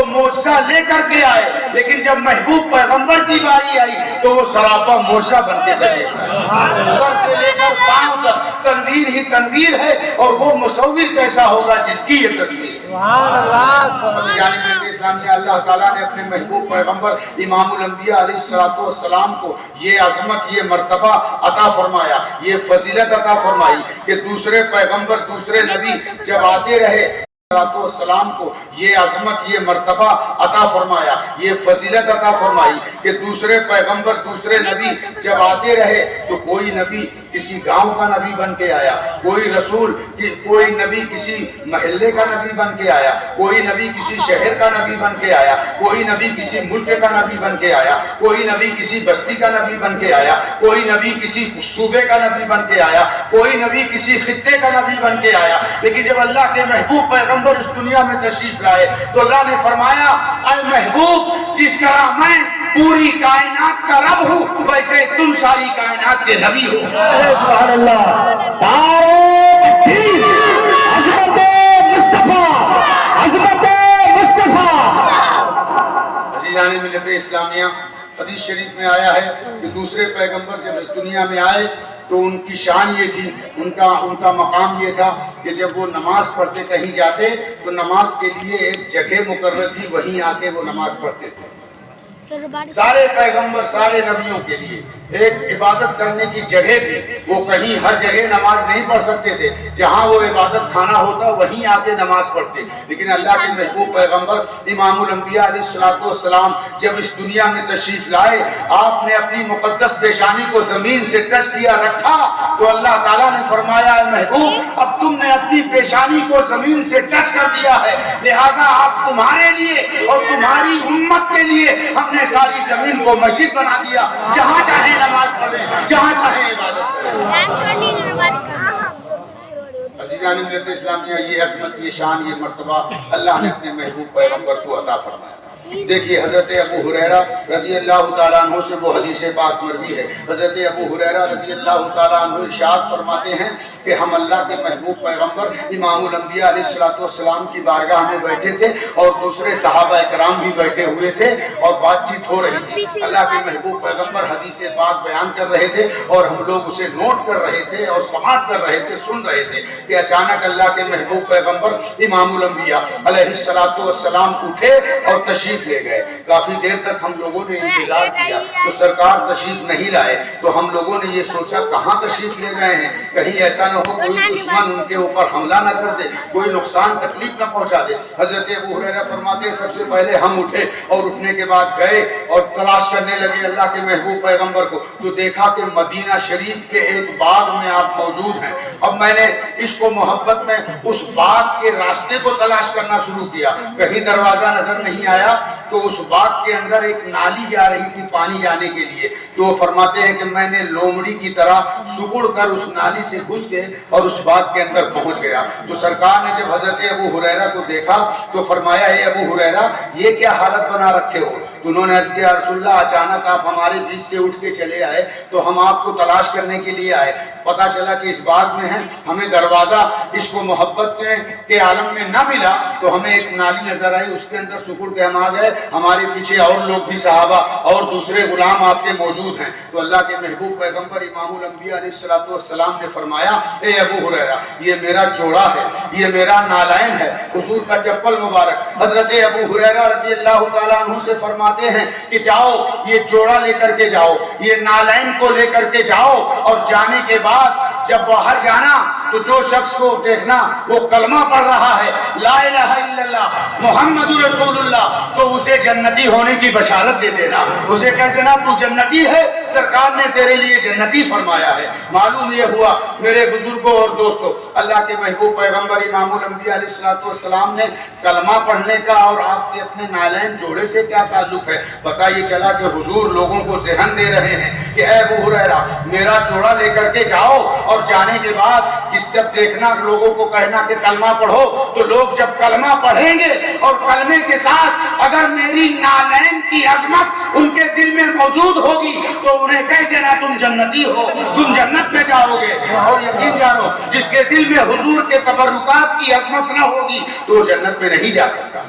وہ موجزہ لے کر کے آئے، لیکن جب محبوب پیغمبر کی باری آئی تو وہ سراپا موجزہ بن کے چلے گئے۔ سر سے لے کر پاؤں تک تنویر ہی تنویر ہے، اور وہ مصور کیسا ہوگا جس کی یہ تصویر۔ سبحان اللہ۔ یعنی اسلامیہ اللہ تعالیٰ نے اپنے محبوب پیغمبر امام الانبیاء علیہ السلام کو یہ عظمت، یہ مرتبہ عطا فرمایا، یہ فضیلت عطا فرمائی کہ دوسرے پیغمبر، دوسرے نبی جب آتے رہے السلام کو یہ عظمت، یہ مرتبہ عطا فرمایا، یہ فضیلت عطا فرمائی کہ دوسرے پیغمبر، دوسرے نبی جب آتے رہے تو کوئی نبی کسی گاؤں کا نبی بن کے آیا، کوئی رسول، کوئی نبی کسی محلے کا نبی بن کے آیا، کوئی نبی کسی شہر کا نبی بن کے آیا، کوئی نبی کسی ملک کا نبی بن کے آیا، کوئی نبی کسی بستی کا نبی بن کے آیا، کوئی نبی کسی صوبے کا نبی بن کے آیا، کوئی نبی کسی خطے کا نبی بن کے آیا۔ لیکن جب اللہ کے محبوب پیغمبر اس دنیا میں تشریف لائے تو اللہ نے فرمایا، اے محبوب، جس طرح میں پوری کائنات کا رب ہوں ویسے تم ساری کائنات کے نبی ہو۔ سبحان اللہ۔ عظمت مصطفیٰ، عظمت مصطفیٰ۔ عزیزان ملت اسلامیہ، حدیث شریف میں آیا ہے کہ دوسرے پیغمبر جب اس دنیا میں آئے تو ان کی شان یہ تھی، ان کا مقام یہ تھا کہ جب وہ نماز پڑھتے کہیں جاتے تو نماز کے لیے ایک جگہ مقرر تھی، وہیں آ کے وہ نماز پڑھتے تھے۔ سارے پیغمبر، سارے نبیوں کے لیے ایک عبادت کرنے کی جگہ تھی، وہ کہیں ہر جگہ نماز نہیں پڑھ سکتے تھے، جہاں وہ عبادت خانہ ہوتا وہیں آ کے نماز پڑھتے۔ لیکن اللہ کے محبوب پیغمبر امام الانبیاء علیہ السلام جب اس دنیا میں تشریف لائے، آپ نے اپنی مقدس پیشانی کو زمین سے ٹچ کیا رکھا تو اللہ تعالیٰ نے فرمایا، اے محبوب، اب تم نے اپنی پیشانی کو زمین سے ٹچ کر دیا ہے، لہٰذا آپ تمہارے لیے اور تمہاری امت کے لیے ہم نے ساری زمین کو مسجد بنا دیا، جہاں چاہے نماز پڑھیں، جہاں چاہے عبادت کریں۔ عزیزان ملت اسلامیہ، یہ عظمت، یہ شان، یہ مرتبہ اللہ نے اپنے محبوب پیغمبر کو عطا فرمایا۔ دیکھیے حضرت ابو ہریرہ رضی اللہ تعالیٰ عنہ سے وہ حدیث پاک مروی ہے۔ حضرت ابو ہریرہ رضی اللہ تعالیٰ عنہ ارشاد فرماتے ہیں کہ ہم اللہ کے محبوب پیغمبر امام الانبیاء علیہ السلام کی بارگاہ میں بیٹھے تھے اور دوسرے صحابہ اکرام بھی بیٹھے ہوئے تھے اور بات چیت ہو رہی تھی۔ اللہ کے محبوب پیغمبر حدیث پاک بیان کر رہے تھے اور ہم لوگ اسے نوٹ کر رہے تھے اور سماعت کر رہے تھے، سن رہے تھے کہ اچانک اللہ کے محبوب پیغمبر امام الانبیاء علیہ السلام اٹھے اور تشریف لے گئے۔ کافی دیر تک ہم لوگوں نے انتظار کیا تو سرکار تشریف نہیں لائے، تو ہم لوگوں نے یہ سوچا کہاں تشریف لے گئے ہیں، کہیں ایسا نہ ہو کوئی دشمن ان کے اوپر حملہ نہ کر دے، کوئی نقصان تکلیف نہ پہنچا دے۔ حضرت ابو ہریرہ فرماتے ہیں سب سے پہلے ہم اٹھے اور اٹھنے کے بعد گئے اور تلاش کرنے لگے اللہ کے محبوب پیغمبر کو، تو دیکھا کہ مدینہ شریف کے ایک باغ میں آپ موجود ہیں۔ اب میں نے عشق و محبت میں اس باغ کے راستے کو تلاش کرنا شروع کیا، کہیں دروازہ نظر نہیں آیا تو اس باغ کے اندر ایک نالی جا رہی تھی پانی جانے کے لیے، تو فرماتے ہیں کہ میں نے لومڑی کی طرح سکڑ کر اس نالی سے گھس کے اور اس باغ کے اندر پہنچ گیا۔ تو سرکار نے جب حضرت ابو ہریرہ کو دیکھا تو فرمایا، اے ابو ہریرہ یہ کیا حالت بنا رکھے ہو؟ تو انہوں نے عرض کیا، رسول اللہ اچانک آپ ہمارے بیچ سے اٹھ کے چلے آئے تو ہم آپ کو تلاش کرنے کے لیے آئے، پتا چلا کہ اس باغ میں ہیں، ہمیں دروازہ عشق و محبت کے عالم میں نہ ملا تو ہمیں ایک نالی نظر آئی، اس کے اندر سکڑ کے ہم آ گئے، ہمارے پیچھے اور لوگ بھی صحابہ اور دوسرے غلام آپ کے موجود ہیں۔ تو اللہ کے محبوب پیغمبر امام الانبیاء علیہ السلام نے فرمایا، اے ابو ہریرہ یہ میرا جوڑا ہے، یہ میرا نالین ہے، حضور کا چپل مبارک۔ حضرت ابو ہریرہ رضی اللہ تعالیٰ عنہ سے فرماتے ہیں کہ جاؤ یہ جوڑا لے کر کے جاؤ، یہ نالین کو لے کر کے جاؤ، اور جانے کے بعد جب باہر جانا تو جو شخص کو دیکھنا وہ کلمہ پڑھ رہا ہے، لا الہ الا اللہ محمد رسول اللہ، تو اسے جنتی ہونے کی بشارت دے دینا، اسے کہہ دینا تو جنتی ہے، سرکار نے تیرے لیے جنتی فرمایا ہے۔ معلوم یہ ہوا میرے بزرگوں اور دوستوں، اللہ کے محبوب پیغمبر امام الانبیاء علیہ السلام نے کلمہ پڑھنے کا اور آپ کے اپنے نالین جوڑے سے کیا تعلق ہے؟ پتہ یہ چلا کہ حضور لوگوں کو ذہن دے رہے ہیں کہ اے ابو ہریرہ میرا جوڑا لے کر کے جاؤ، اور جانے کے بعد جب دیکھنا لوگوں کو کہنا کہ کلمہ پڑھو، تو لوگ جب کلمہ پڑھیں گے اور کلمے کے ساتھ اگر میری نالین کی عظمت ان کے دل میں موجود ہوگی تو انہیں کہہ دینا تم جنتی ہو، تم جنت میں جاؤ گے۔ اور یقین جانو جس کے دل میں حضور کے تبرکات کی عظمت نہ ہوگی تو وہ جنت میں نہیں جا سکتا۔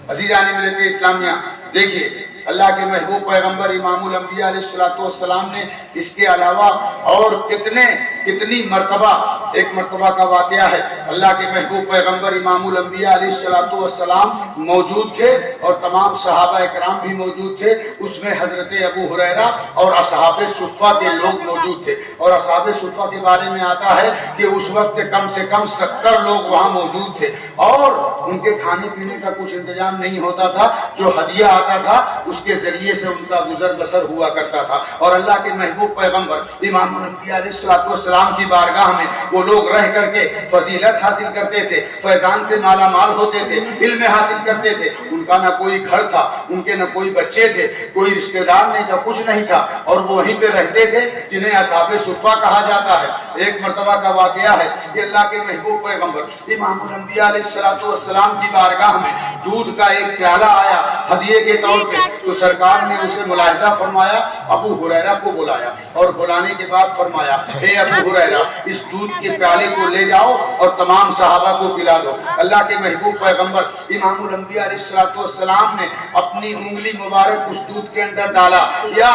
عزیزان ملت اسلامیہ، دیکھیے اللہ کے محبوب پیغمبر امام الانبیاء علیہ الصلوۃ نے اس کے علاوہ اور کتنی مرتبہ، ایک مرتبہ کا واقعہ ہے، اللہ کے محبوب پیغمبر امام الانبیاء علیہ الصلوۃ موجود تھے اور تمام صحابہ اکرام بھی موجود تھے، اس میں حضرت ابو ہریرہ اور اصحاب صفہ کے لوگ موجود تھے، اور اصحاب صفہ کے بارے میں آتا ہے کہ اس وقت کم سے کم 70 لوگ وہاں موجود تھے، اور ان کے کھانے پینے کا کچھ انتظام نہیں ہوتا تھا، جو ہدیہ آتا تھا اس کے ذریعے سے ان کا گزر بسر ہوا کرتا تھا، اور اللہ کے محبوب پیغمبر امام الانبیاء علیہ السلام کی بارگاہ میں وہ لوگ رہ کر کے فضیلت حاصل کرتے تھے، فیضان سے مالا مال ہوتے تھے، علم حاصل کرتے تھے، ان کا نہ کوئی گھر تھا، ان کے نہ کوئی بچے تھے، کوئی رشتہ دار نہیں تھا، کچھ نہیں تھا، اور وہ وہیں پہ رہتے تھے جنہیں اصحاب صفہ کہا جاتا ہے۔ ایک مرتبہ کا واقعہ ہے کہ اللہ کے محبوب پیغمبر امام الانبیاء علیہ السلام کی بارگاہ میں دودھ کا ایک پیالہ آیا ہدیے کے طور پہ، تو سرکار نے اسے ملاحظہ فرمایا، ابو ہریرہ کو بلایا اور بلانے کے بعد فرمایا، اے ابو ہریرہ اس دودھ کے پیالے کو لے جاؤ اور تمام صحابہ کو پلا دو۔ اللہ کے محبوب پیغمبر امام الانبیاء علیہ السلام نے اپنی انگلی مبارک اس دودھ کے اندر ڈالا، یا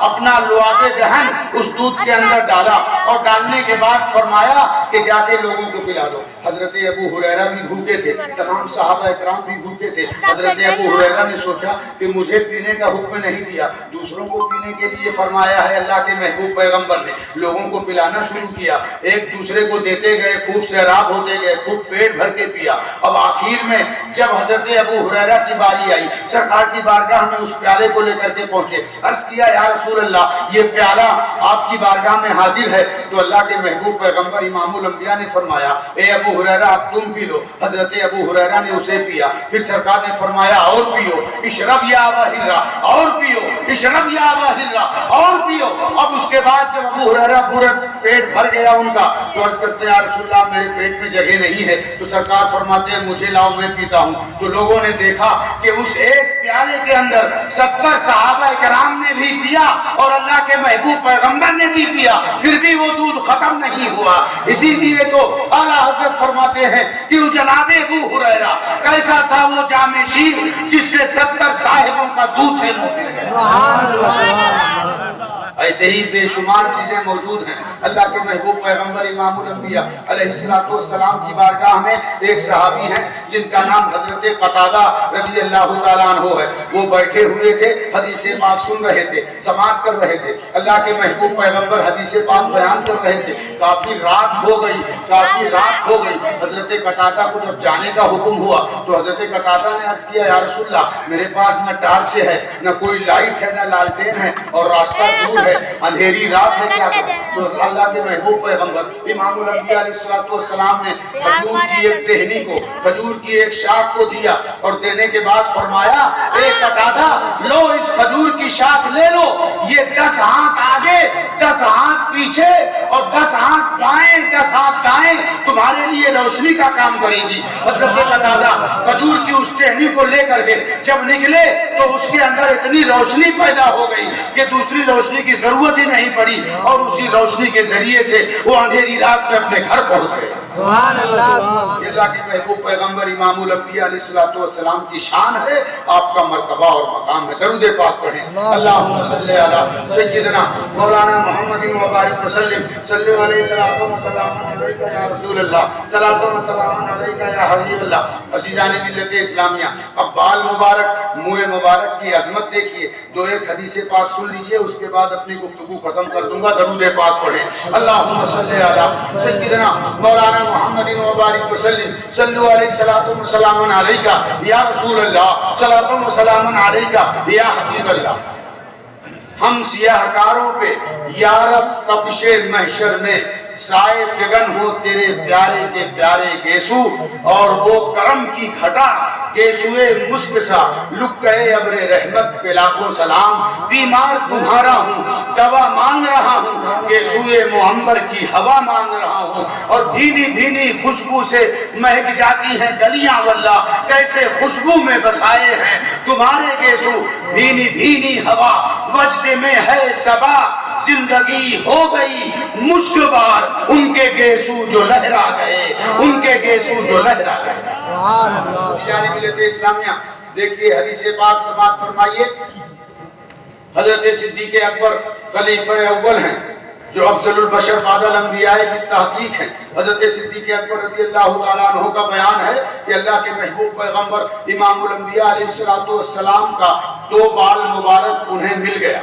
اپنا لعاب دہن اس دودھ کے اندر ڈالا، اور ڈالنے کے بعد فرمایا کہ جا کے لوگوں کو پلا دو۔ حضرت ابو ہریرہ بھی بھوکے تھے، تمام صحابہ اکرام بھی بھوکے تھے۔ حضرت ابو ہریرہ نے سوچا کہ مجھے پینے کا حکم نہیں دیا، دوسروں کو پینے کے لیے فرمایا ہے اللہ کے محبوب پیغمبر نے، لوگوں کو پلانا شروع کیا، ایک دوسرے کو دیتے گئے، خوب سیراب ہوتے گئے، خوب پیٹ بھر کے پیا۔ اب آخر میں جب حضرت ابو ہریرہ کی باری آئی، سرکار کی بارگاہ میں اس پیالے کو لے کر کے پہنچے، عرض کیا یا رسول اللہ یہ پیالہ آپ کی بارگاہ میں حاضر ہے، تو اللہ کے محبوب پیغمبر امام الانبیاء نے فرمایا اے ابو ہریرہ اب تم پی لو۔ حضرت ابو ہریرہ نے اسے پیا، پھر سرکار نے فرمایا اور پیو، اشرب یا ابا ہریرہ، اور پیو، اشرب یا ابا ہریرہ، اور پیو۔ اب اس کے بعد جب ابو ہریرہ پورا پیٹ بھر گیا ان کا، تو عرض کرتے ہیں یا رسول اللہ میرے پیٹ میں جگہ نہیں ہے، تو سرکار فرماتے ہیں مجھے لاؤ میں پیتا ہوں۔ تو لوگوں نے دیکھا کہ اس ایک پیالے کے اندر 70 صحابہ کرام نے بھی پیا اور اللہ کے محبوب پیغمبر نے بھی پیا، پھر بھی وہ دودھ ختم نہیں ہوا۔ اسی لیے تو اعلیٰ حضرت فرماتے ہیں کہ جناب ابو ہریرہ کیسا تھا وہ جام شیر جس سے 70 صاحبوں کا دودھ سے مفید ہے۔ ایسے ہی بے شمار چیزیں موجود ہیں۔ اللہ کے محبوب پیغمبر امام الانبیاء علیہ السلام کی بارگاہ میں ایک صحابی ہیں جن کا نام حضرت قتادہ رضی اللہ تعالیٰ عنہ ہے، وہ بیٹھے ہوئے تھے، حدیث پاک سن رہے تھے، سماعت کر رہے تھے، اللہ کے محبوب پیغمبر حدیث پاک بیان کر رہے تھے، کافی رات ہو گئی، حضرت قتادہ کو جب جانے کا حکم ہوا تو حضرت قتادہ نے عرض کیا یا رسول اللہ میرے پاس نہ ٹارچ ہے، نہ کوئی لائٹ ہے، نہ لالٹین ہے، اور راستہ دور ہے، اندھیری رات ہے، کیا کروں؟ تو اللہ کے محبوب پیغمبر امام الانبیاء علیہ السلام نے کھجور کی ایک ٹہنی کو، کھجور کی ایک شاخ کو دیا، اور دینے کے بعد فرمایا اے قتادہ لو اس کھجور کی شاخ لے لو، یہ 10 ہاتھ آگے 10 ہاتھ پیچھے اور 10 ہاتھ بائیں 10 ہاتھ دائیں تمہارے لیے روشنی کا کام کرے گی۔ حضرت قتادہ کھجور کی اس ٹہنی کو لے کر کے جب نکلے تو اس کے اندر اتنی روشنی پیدا ہو گئی کہ دوسری روشنی کی ضرورت ہی نہیں پڑی، اور اسی روشنی کے ذریعے سے وہ اندھیری رات میں اپنے گھر پہنچ گئے۔ سبحان اللہ۔ اللہ کے محبوب پیغمبر امام الانبیاء علیہ السلام کی شان ہے، آپ کا مرتبہ اور مقام ہے۔ درود پاک پڑھیں، اللہم صلی علی سیدنا مولانا محمد وبارک وسلم، صلی علیہ وسلم علیکہ یا رسول اللہ، صلاۃ و سلام علیکہ یا حبیب اللہ۔ عزیزان ملت اسلامیہ، اب بال مبارک، منہ مبارک کی عظمت دیکھیے، دو ایک حدیث پاک سن لیجئے، اس کے بعد اپنی گفتگو ختم کر دوں گا۔ درود پاک پڑھیں، اللہم صلی علی سیدنا مولانا محمد وبارک وسلم، صلو علیہ صلاۃ و سلام علیکہ یا رسول اللہ، صلاۃ و سلام علیکہ یا حبیب اللہ۔ ہم سیاہ کاروں پہ یا رب تپش محشر میں سائے فگن ہو تیرے پیارے کے پیارے گیسو، اور وہ کرم کی گھٹا گیسوئے مشک سا لکے ابر رحمت پہ لاکھوں سلام۔ بیمار تمہارا ہوں، دوا مانگ رہا ہوں، گیسوئے معمر کی ہوا مانگ رہا ہوں، اور بھینی بھینی خوشبو سے مہک جاتی ہیں گلیاں، واللہ کیسے خوشبو میں بسائے ہیں تمہارے گیسو۔ بھینی بھینی ہوا وجد میں ہے صبا، زندگی ہو گئی مشک بار، ان کے گیسو جو لہرا گئے، ان کے گیسو جو لہرا گئے۔ جانب ملت اسلامیہ، دیکھیے حدیث پاک سماعت فرمائیے، حضرت صدیق اکبر خلیفہ اول ہیں جو افضل البشر بعد الانبیاء کی تحقیق ہے۔ حضرت صدیق اکبر رضی اللہ تعالیٰ عنہ کا بیان ہے کہ اللہ کے محبوب پیغمبر امام الانبیاء علیہ السلام کا 2 بال مبارک انہیں مل گیا۔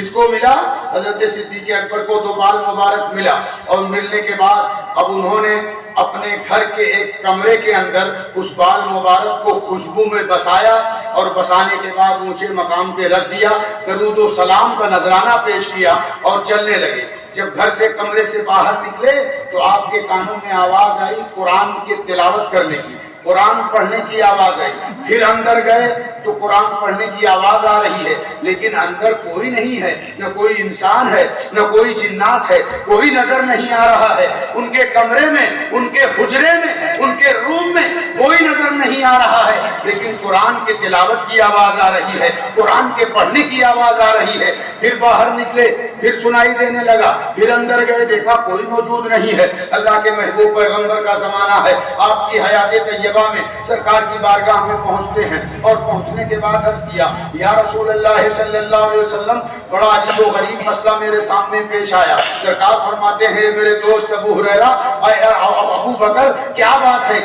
اس کو ملا، حضرت صدیق اکبر کو 2 بال مبارک ملا، اور ملنے کے بعد اب انہوں نے اپنے گھر کے ایک کمرے کے اندر اس بال مبارک کو خوشبو میں بسایا، اور بسانے کے بعد اونچے مقام پہ رکھ دیا، درود و سلام کا نذرانہ پیش کیا اور چلنے لگے۔ جب گھر سے کمرے سے باہر نکلے تو آپ کے کانوں میں آواز آئی قرآن کی تلاوت کرنے کی، قرآن پڑھنے کی آواز آئی۔ پھر اندر گئے تو قرآن پڑھنے کی آواز آ رہی ہے، لیکن اندر کوئی نہیں ہے، نہ کوئی انسان ہے، نہ کوئی جنات ہے، کوئی نظر نہیں آ رہا ہے۔ ان کے کمرے میں، ان کے حجرے میں، ان کے روم میں کوئی نظر نہیں آ رہا ہے، لیکن قرآن کے تلاوت کی آواز آ رہی ہے، قرآن کے پڑھنے کی آواز آ رہی ہے۔ پھر باہر نکلے، پھر سنائی دینے لگا، پھر اندر گئے، دیکھا کوئی موجود نہیں ہے۔ اللہ کے محبوب پیغمبر کا زمانہ ہے، آپ کی حیات طیبہ میں سرکار کی بارگاہ میں پہنچتے ہیں، اور پہنچنے کے بعد عرض کیا یا رسول اللہ صلی اللہ علیہ وسلم، بڑا عجیب و غریب مسئلہ میرے سامنے پیش آیا۔ سرکار فرماتے ہیں میرے دوست ابو ہریرہ، ابو بکر کیا بات ہے،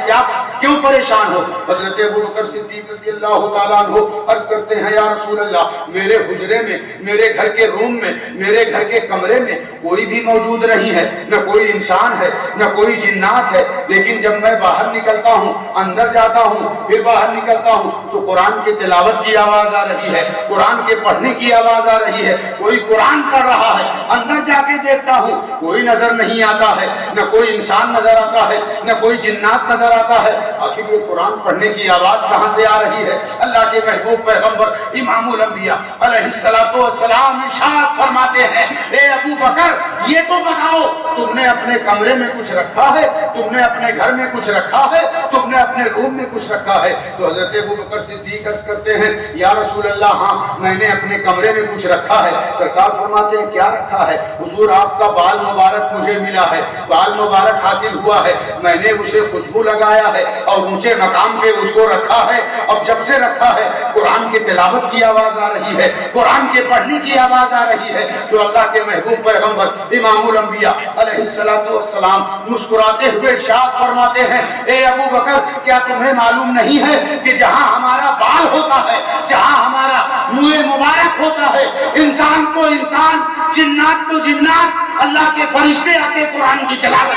کیوں پریشان ہو؟ حضرت ابو بکر صدیق رضی اللہ تعالیٰ عنہ عرض کرتے ہیں یا رسول اللہ، میرے حجرے میں، میرے گھر کے روم میں، میرے گھر کے کمرے میں کوئی بھی موجود نہیں ہے، نہ کوئی انسان ہے، نہ کوئی جنات ہے، لیکن جب میں باہر نکلتا ہوں، اندر جاتا ہوں، پھر باہر نکلتا ہوں تو قرآن کی تلاوت کی آواز آ رہی ہے، قرآن کے پڑھنے کی آواز آ رہی ہے، کوئی قرآن پڑھ رہا ہے۔ اندر جا کے دیکھتا ہوں کوئی نظر نہیں آتا ہے، نہ کوئی انسان نظر آتا ہے، نہ کوئی جنات نظر آتا ہے۔ آخر یہ قرآن پڑھنے کی آواز کہاں سے آ رہی ہے؟ اللہ کے محبوب پیغمبر امام الانبیاء علیہ السلام ارشاد فرماتے ہیں اے ابو بکر، یہ تو بتاؤ تم نے اپنے کمرے میں کچھ رکھا ہے، تم نے اپنے گھر میں کچھ رکھا ہے، تم نے اپنے روم میں کچھ رکھا ہے؟ تو حضرت ابو بکر صدیق عرض کرتے ہیں یا رسول اللہ ہاں، میں نے اپنے کمرے میں کچھ رکھا ہے۔ سرکار فرماتے ہیں کیا رکھا ہے؟ حضور آپ کا بال مبارک مجھے ملا ہے، بال مبارک حاصل ہوا ہے، میں نے اسے خوشبو لگایا ہے اور اونچے مقام پہ اس کو رکھا ہے۔ اب جب سے رکھا ہے قرآن کی تلاوت کی آواز آ رہی ہے، قرآن کے پڑھنے کی آواز آ رہی ہے۔ تو اللہ کے محبوب پیغمبر امام الانبیاء علیہ السلام مسکراتے ہوئے ارشاد فرماتے ہیں اے ابو بکر، کیا تمہیں معلوم نہیں ہے کہ جہاں ہمارا بال ہوتا ہے، جہاں ہمارا منہ مبارک ہوتا ہے، انسان تو انسان، جنات تو جنات، اللہ کے فرشتے آ کے قرآن کی تلاوت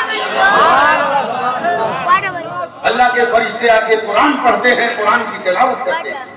اللہ کے فرشتے آ کے قرآن پڑھتے ہیں، قرآن کی تلاوت کرتے ہیں۔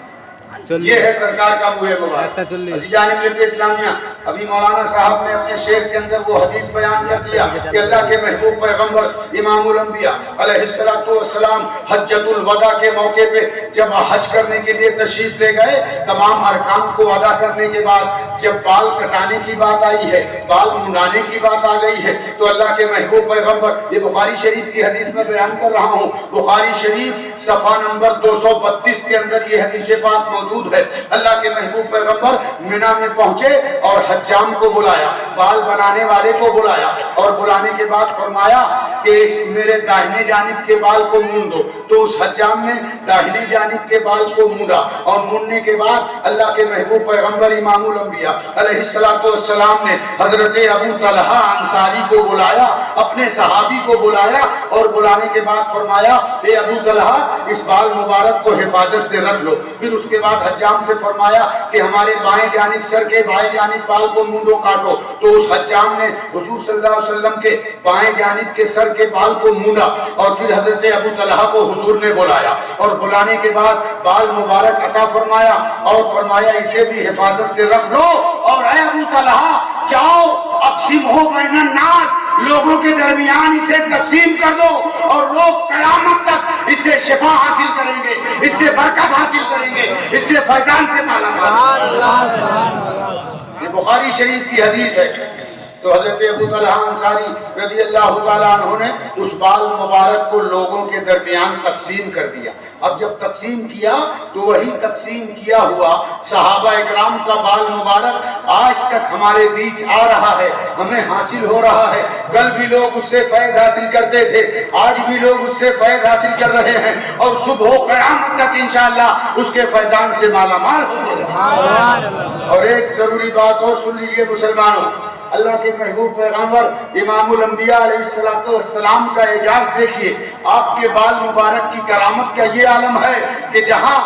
یہ ہے سرکار کا منہ مبارک۔ عزیزان ملت اسلامیہ، ابھی مولانا صاحب نے اپنے شعر کے اندر وہ حدیث بیان کر دیا کہ اللہ کے محبوب پیغمبر امام الانبیاء علیہ السلام حجۃ الوداع کے موقع پہ جب حج کرنے کے لیے تشریف لے گئے، تمام ارکان کو ادا کرنے کے بعد جب بال کٹانے کی بات آئی ہے، بال منڈانے کی بات آ گئی ہے، تو اللہ کے محبوب پیغمبر، یہ بخاری شریف کی حدیث میں بیان کر رہا ہوں، بخاری شریف صفحہ نمبر 232 کے اندر یہ حدیث پاک موجود ہے۔ اللہ کے محبوب پیغمبر مینا میں پہنچے اور حجام کو بلایا، بال بنانے والے کو بلایا، اور بلانے کے بعد فرمایا کہ میرے داہنے جانب کے بال کو مون دو۔ تو اس حجام نے داہنے جانب کے بال کو مونڈا، اور موننے کے بعد اللہ کے محبوب پیغمبر امام الانبیاء علیہ السلام نے حضرت ابو طلحہ انصاری کو بلایا، اپنے صحابی کو بلایا، اور بلانے کے بعد فرمایا اے ابو طلحہ، اس بال مبارک کو حفاظت سے رکھ لو۔ پھر اس کے بعد حجام سے فرمایا کہ ہمارے بائیں جانب سر کے بائیں جانب بال کو مونڈو کاٹو۔ تو اس حجام نے حضور صلی اللہ علیہ وسلم کے بائیں جانب کے سر کے بال کو مونڈا، اور پھر حضرت ابو طلحہ کو حضور نے بلایا، اور بلانے کے بعد بال مبارک عطا فرمایا، اور فرمایا اسے بھی حفاظت سے رکھ لو، اور اے ابو طلحہ جاؤ اقسمہ بین الناس، لوگوں کے درمیان اسے تقسیم کر دو، اور لوگ قیامت تک اس سے شفا حاصل کریں گے، اس سے برکت حاصل کریں گے، اس سے فیضان سے مالا مال۔ یہ بخاری شریف کی حدیث ہے۔ تو حضرت ابو طلحہ انصاری رضی اللہ تعالیٰ عنہ نے اس بال مبارک کو لوگوں کے درمیان تقسیم کر دیا۔ اب جب تقسیم کیا تو وہی تقسیم کیا ہوا صحابہ اکرام کا بال مبارک آج تک ہمارے بیچ آ رہا ہے، ہمیں حاصل ہو رہا ہے۔ کل بھی لوگ اس سے فیض حاصل کرتے تھے، آج بھی لوگ اس سے فیض حاصل کر رہے ہیں، اور صبح و قیامت تک انشاءاللہ اس کے فیضان سے مالا مال ہو گئے۔ اور ایک ضروری بات اور سن لیجئے مسلمانوں، اللہ کے محبوب پیغمبر امام الانبیاء علیہ السلام کا اعجاز دیکھیے۔ آپ کے بال مبارک کی کرامت کا یہ عالم ہے کہ جہاں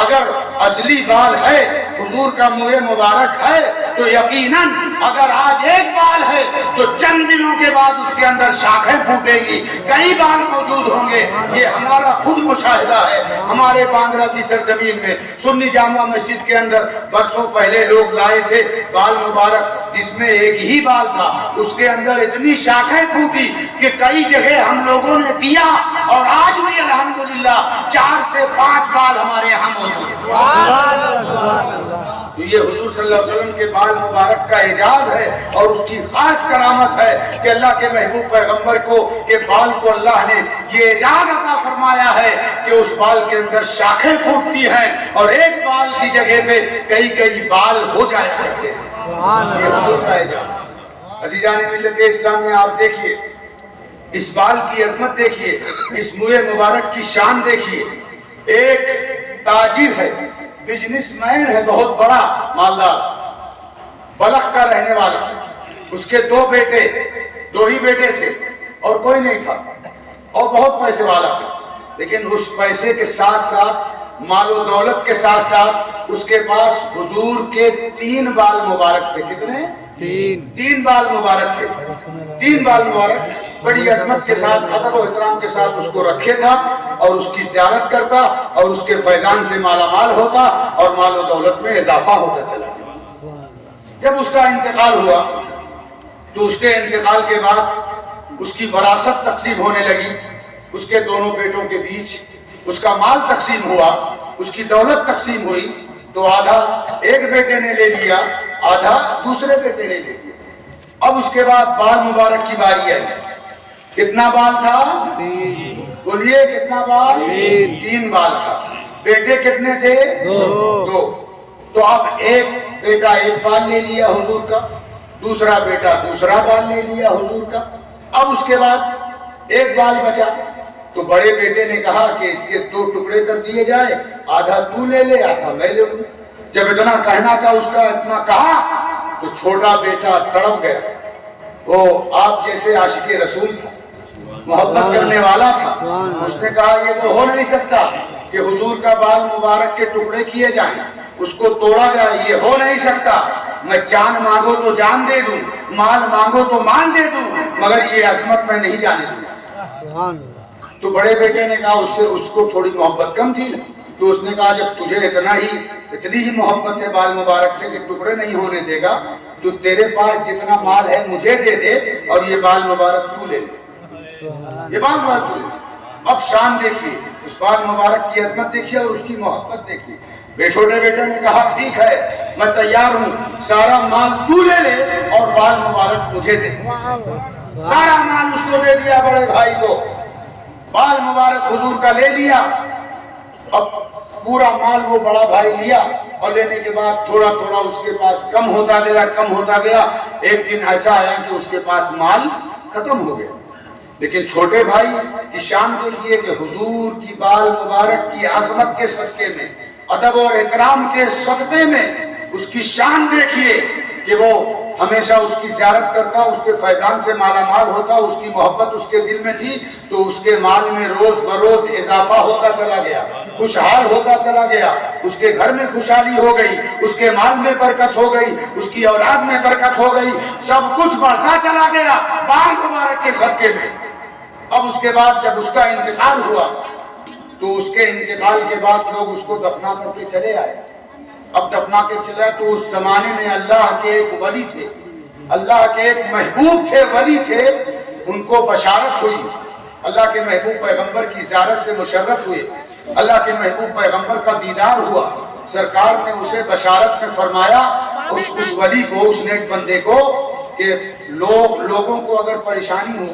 اگر اصلی بال ہے، حضور کا منہ مبارک ہے، تو یقیناً اگر آج ایک بال ہے تو چند دنوں کے بعد اس کے اندر شاخیں پھوٹے گی، کئی بال موجود ہوں گے۔ یہ ہمارا خود مشاہدہ ہے۔ ہمارے باندرا کی سرزمین میں سنی جامع مسجد کے اندر برسوں پہلے لوگ لائے تھے بال مبارک، جس میں ایک ہی بال تھا، اس کے اندر اتنی شاخیں پھوٹی کہ کئی جگہ ہم لوگوں نے دیا، اور آج بھی الحمدللہ 4 سے 5 بال ہمارے یہاں موجود ہیں۔ تو یہ حضور صلی اللہ علیہ وسلم کے بال مبارک کا اعجاز ہے، اور اس کی خاص کرامت ہے کہ اللہ کے محبوب پیغمبر کو کے بال کو اللہ نے یہ اعجاز عطا فرمایا ہے کہ اس بال کے اندر شاخیں پھوٹتی ہیں، اور ایک بال کی جگہ پہ کئی بال ہو جایا کرتے ہیں۔ یہ حضور کا اعجاز۔ عزیزان ملت اسلام میں آپ دیکھیے، اس بال کی عظمت دیکھیے، اس منہ مبارک کی شان دیکھیے۔ ایک تاجر ہے، بزنس مین ہے، بہت بڑا مالدار، بلخ کا رہنے والا۔ اس کے 2 بیٹے، 2 ہی بیٹے تھے اور کوئی نہیں تھا، اور بہت پیسے والا تھا۔ لیکن اس پیسے کے ساتھ ساتھ، مال و دولت کے ساتھ ساتھ، اس کے پاس حضور کے 3 بال مبارک تھے۔ کتنے؟ 3 بال مبارک تھے۔ 3 بال مبارک بڑی عظمت کے ساتھ، ادب و احترام کے ساتھ اس کو رکھے تھا، اور اس کی زیارت کرتا، اور اس کے فیضان سے مالا مال ہوتا، اور مال و دولت میں اضافہ ہوتا چلا گیا۔ جب اس کا انتقال ہوا تو اس کے انتقال کے بعد اس کی وراثت تقسیم ہونے لگی، اس کے دونوں بیٹوں کے بیچ اس کا مال تقسیم ہوا، اس کی دولت تقسیم ہوئی، تو آدھا ایک بیٹے نے لے لیا، آدھا دوسرے بیٹے نے لے لیا۔ اب اس کے بعد بال مبارک کی باری ہے۔ کتنا بال تھا؟ بولیے کتنا بال؟ 3 بال تھا۔ بیٹے کتنے تھے؟ 2۔ تو اب ایک بیٹا ایک بال لے لیا حضور کا، دوسرا بیٹا دوسرا بال لے لیا حضور کا۔ اب اس کے بعد ایک بال بچا، تو بڑے بیٹے نے کہا کہ اس کے 2 ٹکڑے کر دیے جائے، آدھا تو لے لے، آدھا میں لے لوں۔ جب اتنا کہنا تھا اس کا، اتنا کہا تو چھوٹا بیٹا تڑپ گیا۔ وہ آپ جیسے عاشق رسول تھا، محبت کرنے والا تھا۔ اس نے کہا یہ تو ہو نہیں سکتا کہ حضور کا بال مبارک کے ٹکڑے کیے جائیں، اس کو توڑا جائے، یہ ہو نہیں سکتا۔ میں جان مانگو تو جان دے دوں، مال مانگو تو مال دے دوں، مگر یہ عظمت میں نہیں جانے دوں۔ تو بڑے بیٹے نے کہا، اس کو تھوڑی محبت کم تھی، تو اس نے کہا جب تجھے اتنی ہی محبت ہے بال مبارک سے کہ ٹکڑے نہیں ہونے دے گا، تو تیرے پاس جتنا مال ہے مجھے دے دے، اور یہ بال مبارک تو لے لے، یہ بال مبارک تو لے لے۔ اب شان دیکھیے، اس بال مبارک کی عظمت دیکھیے اور اس کی محبت دیکھیے۔ چھوٹے بیٹے نے کہا ٹھیک ہے، میں تیار ہوں، سارا مال تو لے لے اور بال مبارک مجھے دے۔ سارا مال اس کو دے دیا بڑے بھائی کو، بال مبارک حضور کا لے لیا۔ اب پورا مال وہ بڑا بھائی لیا، اور لینے کے بعد تھوڑا تھوڑا اس کے پاس کم ہوتا گیا۔ ایک دن ایسا آیا کہ اس کے پاس مال ختم ہو گیا۔ لیکن چھوٹے بھائی کی شان دیکھیے کہ حضور کی بال مبارک کی عظمت کے صدقے میں، ادب اور اکرام کے صدقے میں اس کی شان دیکھیے کہ وہ ہمیشہ اس کی زیارت کرتا، اس کے فیضان سے مالا مال ہوتا، اس کی محبت اس کے دل میں تھی، تو اس کے مال میں روز بروز اضافہ ہوتا چلا گیا، خوشحال ہوتا چلا گیا، اس کے گھر میں خوشحالی ہو گئی، اس کے مال میں برکت ہو گئی، اس کی اولاد میں برکت ہو گئی، سب کچھ بڑھتا چلا گیا بال مبارک کے صدقے میں۔ اب اس کے بعد جب اس کا انتقال ہوا تو اس کے انتقال کے بعد لوگ اس کو دفنا کر کے چلے آئے۔ اب دفنا کے چلے تو اس زمانے میں اللہ کے ایک ولی تھے، اللہ کے ایک محبوب تھے، ولی تھے، ان کو بشارت ہوئی، اللہ کے محبوب پیغمبر کی زیارت سے مشرف ہوئے، اللہ کے محبوب پیغمبر کا دیدار ہوا۔ سرکار نے اسے بشارت میں فرمایا، اس ولی کو، اس نیک بندے کو، کہ لوگوں کو اگر پریشانی ہو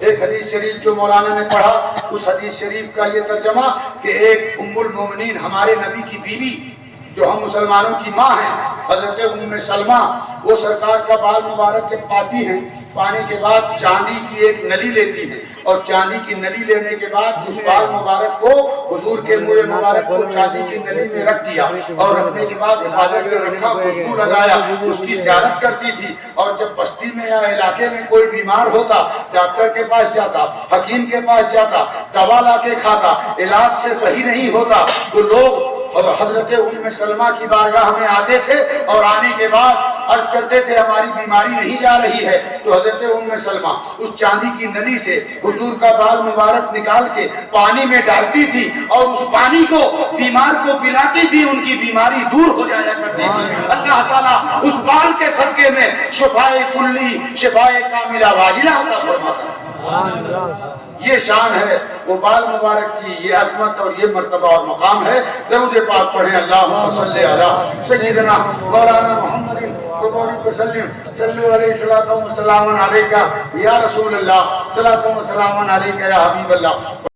ایک حدیث شریف جو مولانا نے پڑھا، اس حدیث شریف کا یہ ترجمہ کہ ایک ام المومنین ہمارے نبی کی بیوی جو ہم مسلمانوں کی ماں ہیں، حضرت ام سلمہ، وہ سرکار کا بال مبارک جب پاتی ہیں، پانے کے بعد چاندی کی ایک نلی لیتی ہیں، اور چاندی کی نلی لینے کے بعد اس بال مبارک کو حضور کے منہ مبارک کو چاندی کی نلی میں رکھ دیا، اور رکھنے کے بعد حفاظت سے رکھا، خوشبو لگایا، اس کی زیارت کرتی تھی، اور جب بستی میں یا علاقے میں کوئی بیمار ہوتا، ڈاکٹر کے پاس جاتا، حکیم کے پاس جاتا، دوا لا کے کھاتا، علاج سے صحیح نہیں ہوتا تو لوگ اور حضرت ام سلمہ کی بارگاہ میں آتے تھے، اور آنے کے بعد عرض کرتے تھے ہماری بیماری نہیں جا رہی ہے، تو حضرت ام سلمہ اس چاندی کی نلی سے حضور کا بال مبارک نکال کے پانی میں ڈالتی تھی، اور اس پانی کو بیمار کو پلاتی تھی، ان کی بیماری دور ہو جایا کرتی تھی۔ اللہ تعالیٰ اس بال کے صدقے میں شفائے کلی، شفائے کاملہ واجلہ عطا فرماتا ہے۔ یہ شان ہے وہ بال مبارک کی، یہ عظمت اور یہ مرتبہ اور مقام ہے۔ درود پاک پڑھیں، اللہم صلی علی سیدنا مولانا محمد وبارک وسلم، صلو علیہ الصلوۃ والسلام علیکہ یا رسول اللہ، صلاۃ و سلام علیکہ یا حبیب اللہ۔